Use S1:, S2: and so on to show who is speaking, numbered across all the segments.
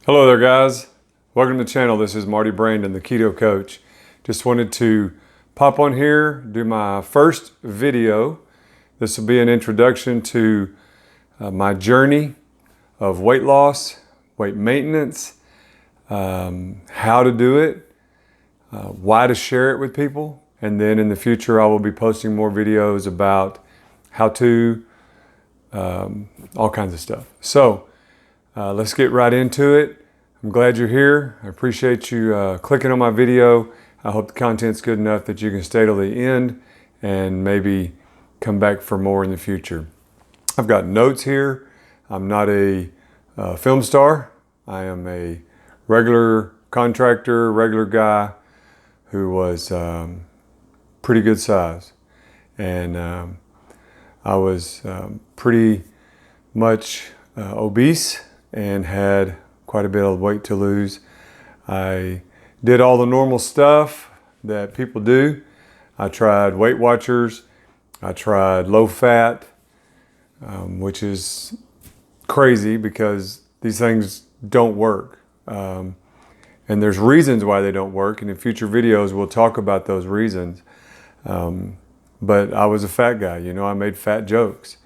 S1: Hello there, guys. Welcome to the channel. This is Marty Brandon, the Keto Coach. Just wanted to pop on here, do my first video. This will be an introduction to my journey of weight loss, weight maintenance, how to do it, why to share it with people. And then in the future, I will be posting more videos about how to, all kinds of stuff. So let's get right into it. I'm glad you're here. I appreciate you clicking on my video. I hope the content's good enough that you can stay till the end and maybe come back for more in the future. I've got notes here. I'm not a film star. I am a regular contractor, regular guy who was pretty good size. And I was pretty much obese and had quite a bit of weight to lose. I did all the normal stuff that people do. I tried Weight Watchers. I tried low fat, which is crazy because these things don't work. And there's reasons why they don't work. And in future videos, we'll talk about those reasons. But I was a fat guy, you know, I made fat jokes.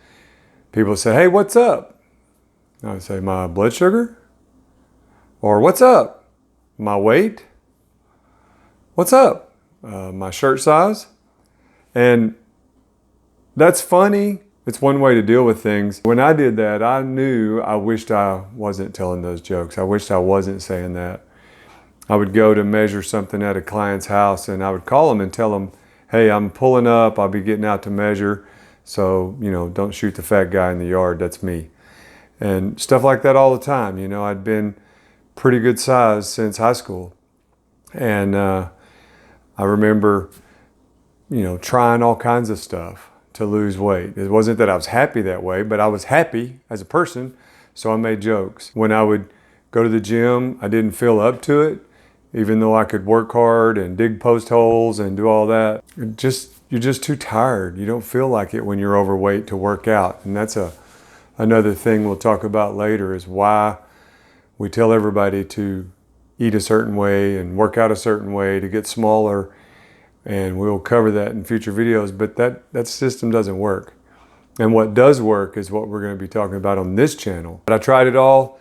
S1: People say, "Hey, what's up?" I would say, "My blood sugar?" Or, "What's up? My weight? What's up? My shirt size?" And that's funny. It's one way to deal with things. When I did that, I knew I wished I wasn't telling those jokes. I wished I wasn't saying that. I would go to measure something at a client's house and I would call them and tell them, "Hey, I'm pulling up. I'll be getting out to measure. So, you know, don't shoot the fat guy in the yard. That's me." And stuff like that all the time. You know, I'd been pretty good size since high school. And I remember, you know, trying all kinds of stuff to lose weight. It wasn't that I was happy that way, but I was happy as a person, so I made jokes. When I would go to the gym, I didn't feel up to it, even though I could work hard and dig post holes and do all that. You're just too tired. You don't feel like it when you're overweight to work out. And that's another thing we'll talk about later, is why we tell everybody to eat a certain way and work out a certain way to get smaller, and we'll cover that in future videos, but that system doesn't work. And what does work is what we're going to be talking about on this channel. But I tried it all.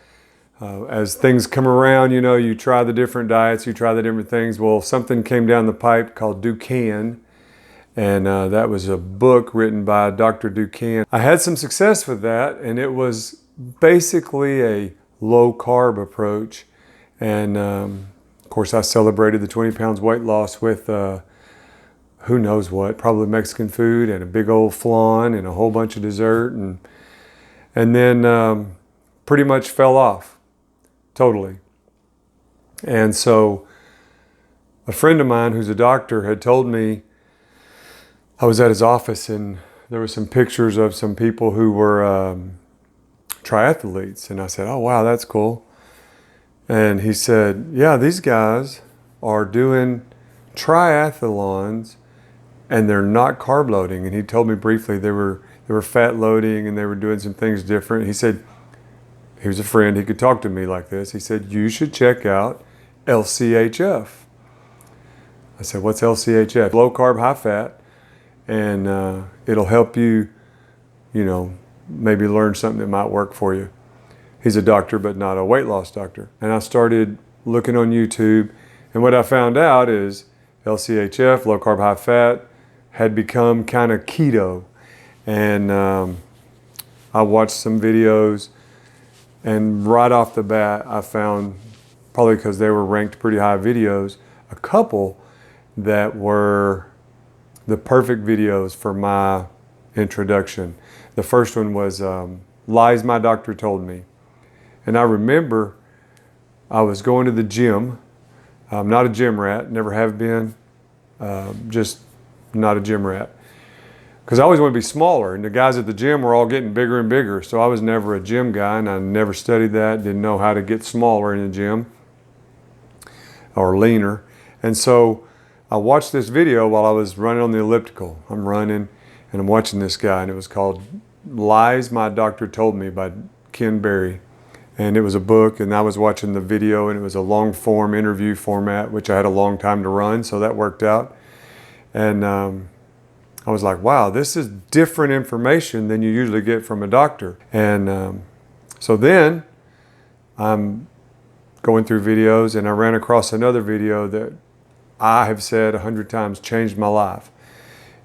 S1: As things come around, you know, you try the different diets, you try the different things. Well, something came down the pipe called Dukan, and that was a book written by Dr. Dukan. I had some success with that, and it was basically a low carb approach. And of course I celebrated the 20 pounds weight loss with who knows what, probably Mexican food and a big old flan and a whole bunch of dessert, and then pretty much fell off totally. And so a friend of mine who's a doctor had told me, I was at his office and there were some pictures of some people who were triathletes, and I said, "Oh wow, that's cool." And he said, "Yeah, these guys are doing triathlons and they're not carb loading." And he told me briefly they were fat loading and they were doing some things different. He said, he was a friend, he could talk to me like this. He said, "You should check out LCHF." I said, "What's LCHF?" Low carb, high fat, and it'll help you, you know, maybe learn something that might work for you. He's a doctor, but not a weight loss doctor. And I started looking on YouTube, and what I found out is LCHF, low carb, high fat, had become kind of keto. And I watched some videos, and right off the bat, I found, probably because they were ranked pretty high videos, a couple that were the perfect videos for my introduction. The first one was Lies My Doctor Told Me. And I remember I was going to the gym. I'm not a gym rat, never have been, just not a gym rat. Because I always want to be smaller, and the guys at the gym were all getting bigger and bigger, so I was never a gym guy, and I never studied that, didn't know how to get smaller in the gym, or leaner. And so I watched this video while I was running on the elliptical. I'm running, and I'm watching this guy, and it was called Lies My Doctor Told Me by Ken Berry. and it was a book, and I was watching the video, and it was a long form interview format, which I had a long time to run, so that worked out. And I was like, wow, this is different information than you usually get from a doctor. And so then I'm going through videos, and I ran across another video that I have said 100 times changed my life.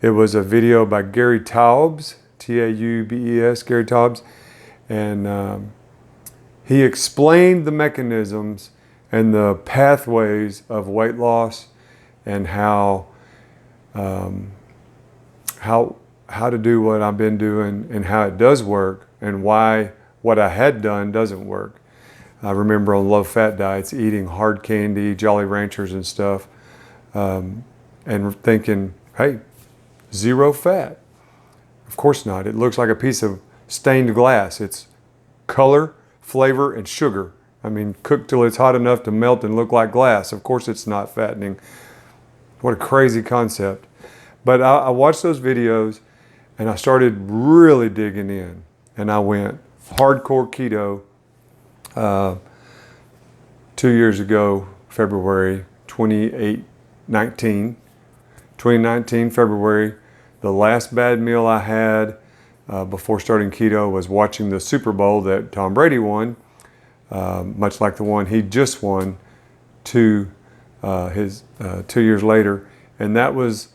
S1: It was a video by Gary Taubes, T-A-U-B-E-S, Gary Taubes, and he explained the mechanisms and the pathways of weight loss, and how to do what I've been doing, and how it does work, and why what I had done doesn't work. I remember on low-fat diets eating hard candy, Jolly Ranchers and stuff, and thinking, hey, 0 fat. Of course not. It looks like a piece of stained glass. It's color, flavor, and sugar. I mean, cooked till it's hot enough to melt and look like glass. Of course it's not fattening. What a crazy concept. But I watched those videos, and I started really digging in. And I went hardcore keto 2 years ago, February 2019, February. The last bad meal I had before starting keto was watching the Super Bowl that Tom Brady won, much like the one he just won 2 years later. And that was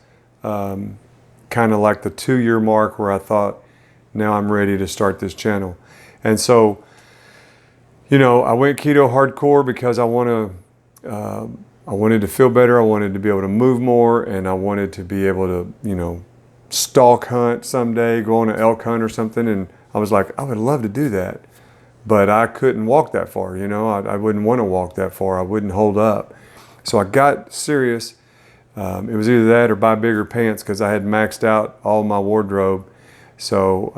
S1: kind of like the 2-year mark where I thought, now I'm ready to start this channel. And so, you know, I went keto hardcore because I wanted to feel better. I wanted to be able to move more, and I wanted to be able to, you know, stalk hunt someday, go on an elk hunt or something. And I was like, I would love to do that, but I couldn't walk that far. You know, I wouldn't want to walk that far. I wouldn't hold up. So I got serious. It was either that or buy bigger pants, because I had maxed out all my wardrobe. So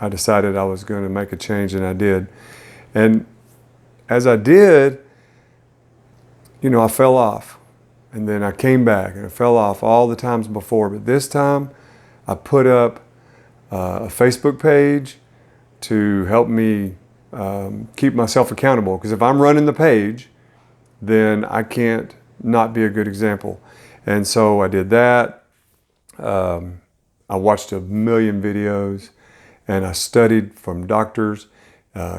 S1: I decided I was going to make a change, and I did. And as I did, you know, I fell off. And then I came back, and I fell off all the times before. But this time, I put up a Facebook page to help me keep myself accountable. Because if I'm running the page, then I can't not be a good example. And so I did that. I watched 1 million videos, and I studied from doctors,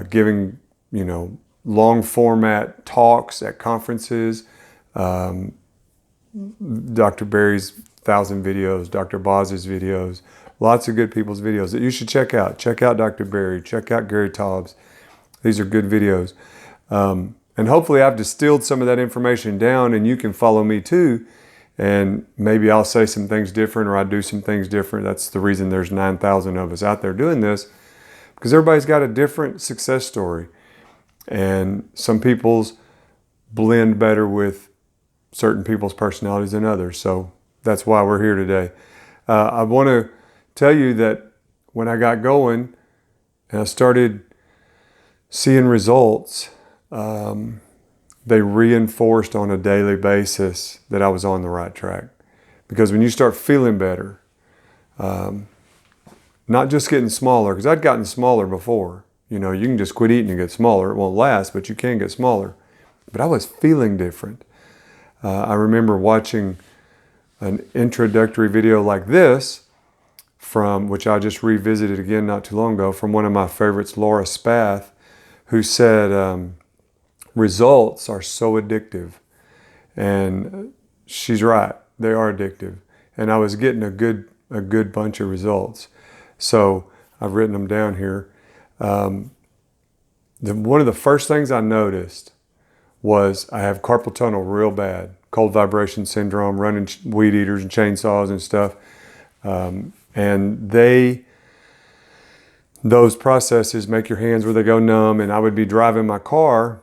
S1: giving, you know, long format talks at conferences. Dr. Berry's 1,000 videos, Dr. Boz's videos, lots of good people's videos that you should check out. Check out Dr. Berry, check out Gary Taubes. These are good videos. And hopefully I've distilled some of that information down, and you can follow me too. And maybe I'll say some things different, or I do some things different. That's the reason there's 9,000 of us out there doing this, because everybody's got a different success story. And some people's blend better with certain people's personalities than others. So that's why we're here today. I want to tell you that when I got going and I started seeing results, they reinforced on a daily basis that I was on the right track. Because when you start feeling better, not just getting smaller, because I'd gotten smaller before. You know, you can just quit eating and get smaller. It won't last, but you can get smaller. But I was feeling different. I remember watching an introductory video like this, from which I just revisited again not too long ago, from one of my favorites, Laura Spath, who said, results are so addictive. And she's right, they are addictive. And I was getting a good bunch of results. So I've written them down here. One of the first things I noticed was I have carpal tunnel real bad, cold vibration syndrome, running weed eaters and chainsaws and stuff. And those processes make your hands where they go numb. And I would be driving my car,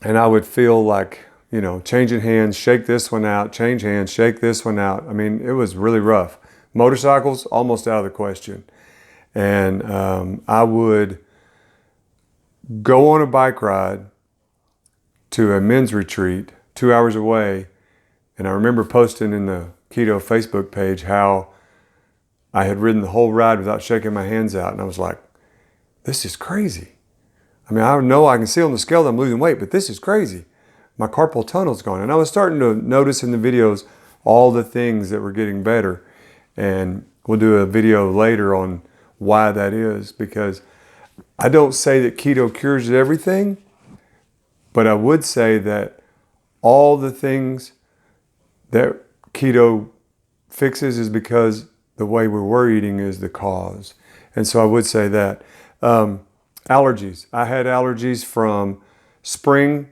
S1: and I would feel like, you know, changing hands, shake this one out, change hands, shake this one out. I mean, it was really rough. Motorcycles, almost out of the question. And I would go on a bike ride to a men's retreat 2 hours away. And I remember posting in the Keto Facebook page how I had ridden the whole ride without shaking my hands out. And I was like, this is crazy. I mean, I know I can see on the scale that I'm losing weight, but this is crazy. My carpal tunnel's gone. And I was starting to notice in the videos all the things that were getting better. And we'll do a video later on why that is, because I don't say that keto cures everything, but I would say that all the things that keto fixes is because the way we were eating is the cause. And so I would say that. Allergies. I had allergies from spring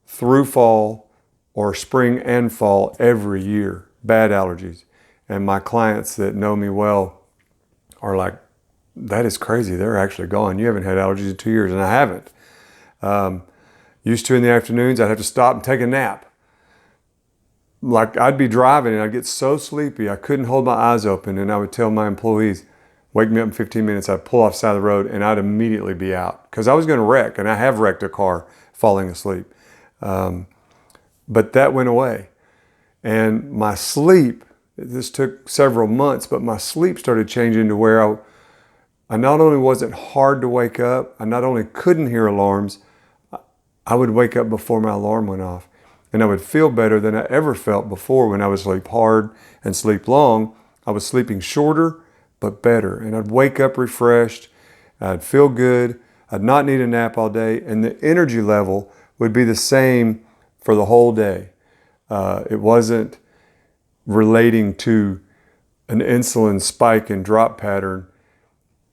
S1: through fall, or spring and fall every year. Bad allergies. And my clients that know me well are like, that is crazy. They're actually gone. You haven't had allergies in 2 years. And I haven't. Used to in the afternoons, I'd have to stop and take a nap. Like I'd be driving and I'd get so sleepy, I couldn't hold my eyes open. And I would tell my employees, wake me up in 15 minutes, I'd pull off the side of the road and I'd immediately be out. Because I was going to wreck, and I have wrecked a car falling asleep. But that went away. And my sleep, this took several months, but my sleep started changing to where I not only wasn't hard to wake up, I not only couldn't hear alarms, I would wake up before my alarm went off. And I would feel better than I ever felt before when I would sleep hard and sleep long. I was sleeping shorter, but better. And I'd wake up refreshed. I'd feel good. I'd not need a nap all day. And the energy level would be the same for the whole day. It wasn't relating to an insulin spike and drop pattern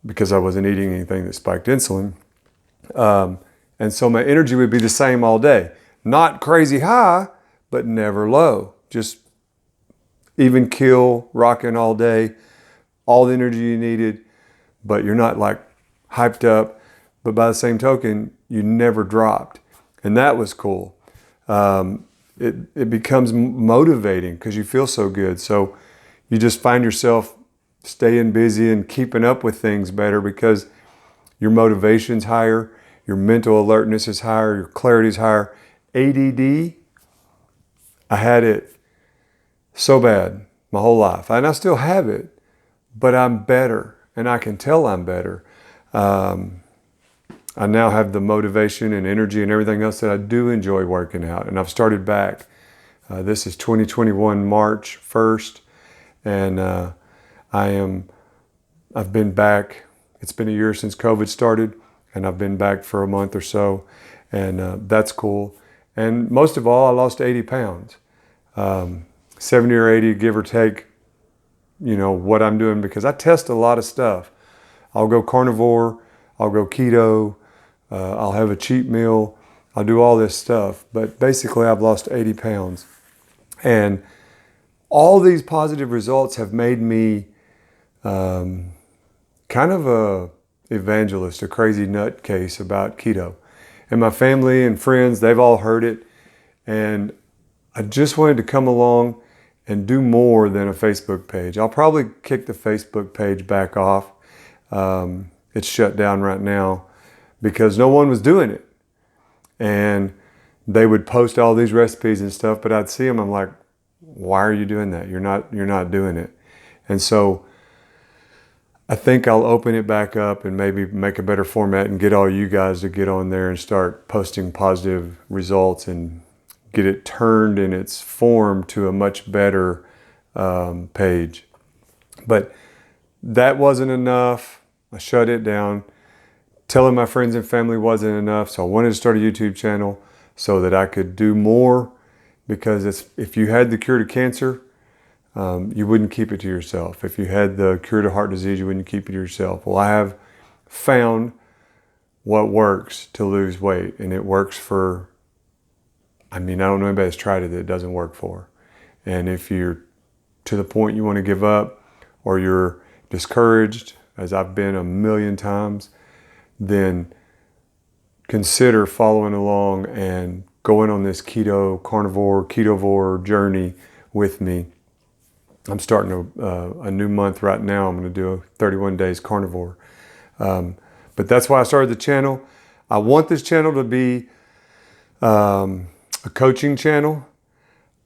S1: because I wasn't eating anything that spiked insulin. And so my energy would be the same all day. Not crazy high, but never low. Just even keel, rocking all day, all the energy you needed, but you're not like hyped up. But by the same token, you never dropped. And that was cool. It becomes motivating because you feel so good. So you just find yourself staying busy and keeping up with things better because your motivation's higher, your mental alertness is higher, your clarity's higher. ADD, I had it so bad my whole life. And I still have it, but I'm better, and I can tell I'm better. I now have the motivation and energy and everything else that I do enjoy working out. And I've started back. This is 2021, March 1st. And I've been back. It's been a year since COVID started, and I've been back for a month or so. And that's cool. And most of all, I lost 80 pounds. 70 or 80, give or take, what I'm doing, because I test a lot of stuff. I'll go carnivore, I'll go keto, I'll have a cheat meal, I'll do all this stuff. But basically, I've lost 80 pounds. And all these positive results have made me kind of a evangelist, a crazy nutcase about keto. And my family and friends, they've all heard it. And I just wanted to come along and do more than a Facebook page. I'll probably kick the Facebook page back off. It's shut down right now because no one was doing it. And they would post all these recipes and stuff, but I'd see them. I'm like, why are you doing that? You're not doing it. And so I think I'll open it back up and maybe make a better format and get all you guys to get on there and start posting positive results and get it turned in its form to a much better page. But that wasn't enough. I shut it down. Telling my friends and family wasn't enough, so I wanted to start a YouTube channel so that I could do more, because if you had the cure to cancer, you wouldn't keep it to yourself. If you had the cure to heart disease, you wouldn't keep it to yourself. Well, I have found what works to lose weight, and it works for, I don't know anybody that's tried it that it doesn't work for. And if you're to the point you want to give up, or you're discouraged, as I've been a million times, then consider following along and going on this ketovore journey with me. I'm starting a new month right now. I'm going to do 31 days carnivore. But that's why I started the channel. I want this channel to be a coaching channel.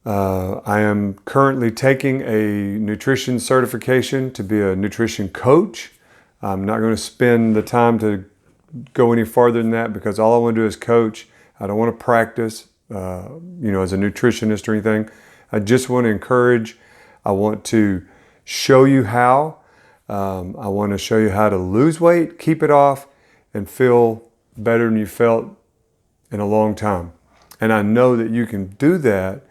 S1: I am currently taking a nutrition certification to be a nutrition coach. I'm not going to spend the time to go any farther than that because all I want to do is coach. I don't want to practice, as a nutritionist or anything. I just want to encourage. I want to show you how. I want to show you how to lose weight, keep it off, and feel better than you felt in a long time. And I know that you can do that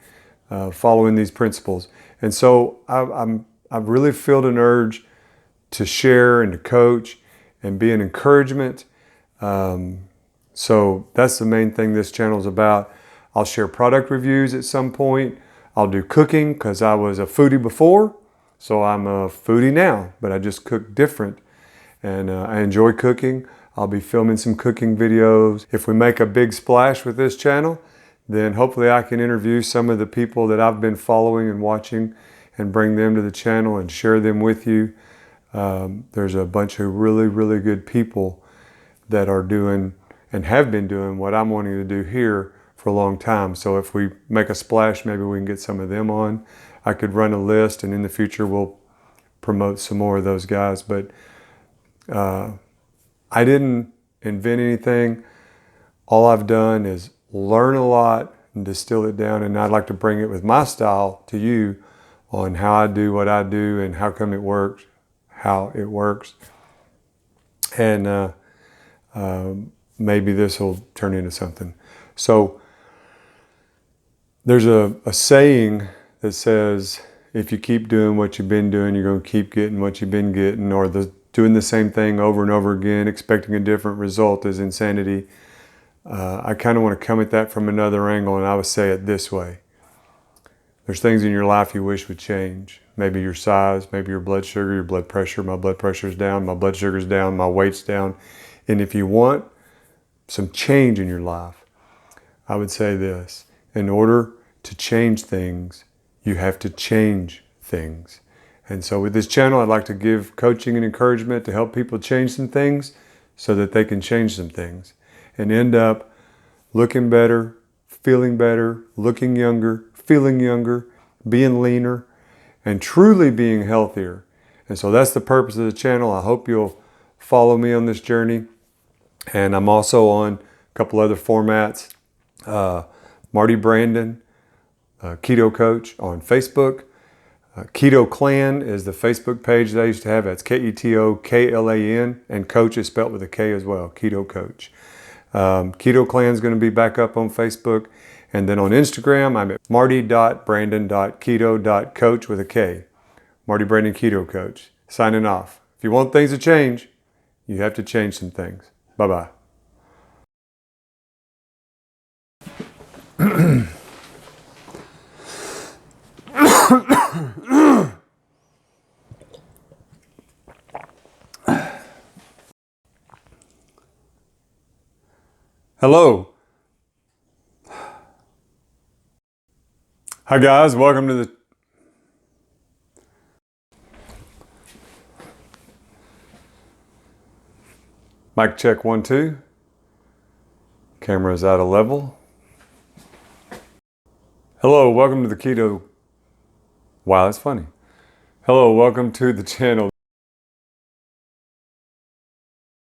S1: following these principles. And so I've really felt an urge to share and to coach and be an encouragement. So that's the main thing this channel is about. I'll share product reviews at some point. I'll do cooking because I was a foodie before, so I'm a foodie now, but I just cook different. And I enjoy cooking. I'll be filming some cooking videos. If we make a big splash with this channel, then hopefully I can interview some of the people that I've been following and watching and bring them to the channel and share them with you. There's a bunch of really, really good people that are doing and have been doing what I'm wanting to do here for a long time. So if we make a splash, maybe we can get some of them on. I could run a list, and in the future we'll promote some more of those guys. But I didn't invent anything. All I've done is learn a lot and distill it down, and I'd like to bring it with my style to you on how I do what I do and how come it works, how it works. And maybe this will turn into something. So there's a saying that says, if you keep doing what you've been doing, you're going to keep getting what you've been getting, or doing the same thing over and over again, expecting a different result is insanity. I kind of want to come at that from another angle, and I would say it this way. There's things in your life you wish would change. Maybe your size, maybe your blood sugar, your blood pressure. My blood pressure's down, my blood sugar's down, my weight's down. And if you want some change in your life, I would say this. In order to change things, you have to change things. And so with this channel, I'd like to give coaching and encouragement to help people change some things so that they can change some things and end up looking better, feeling better, looking younger, feeling younger, being leaner, and truly being healthier. And so that's the purpose of the channel. I hope you'll follow me on this journey. And I'm also on a couple other formats. Marty Brandon, Keto Coach on Facebook. Keto Clan is the Facebook page that I used to have. That's KETOKLAN, and Coach is spelled with a K as well, Keto Coach. Keto Clan is going to be back up on Facebook. And then on Instagram, I'm at marty.brandon.keto.coach with a K. Marty Brandon Keto Coach. Signing off. If you want things to change, you have to change some things. Bye-bye. Hello. Hi guys, welcome to the mic check 1 2. Camera's out of level. Hello, welcome to the Keto. Wow, that's funny. Hello, welcome to the channel.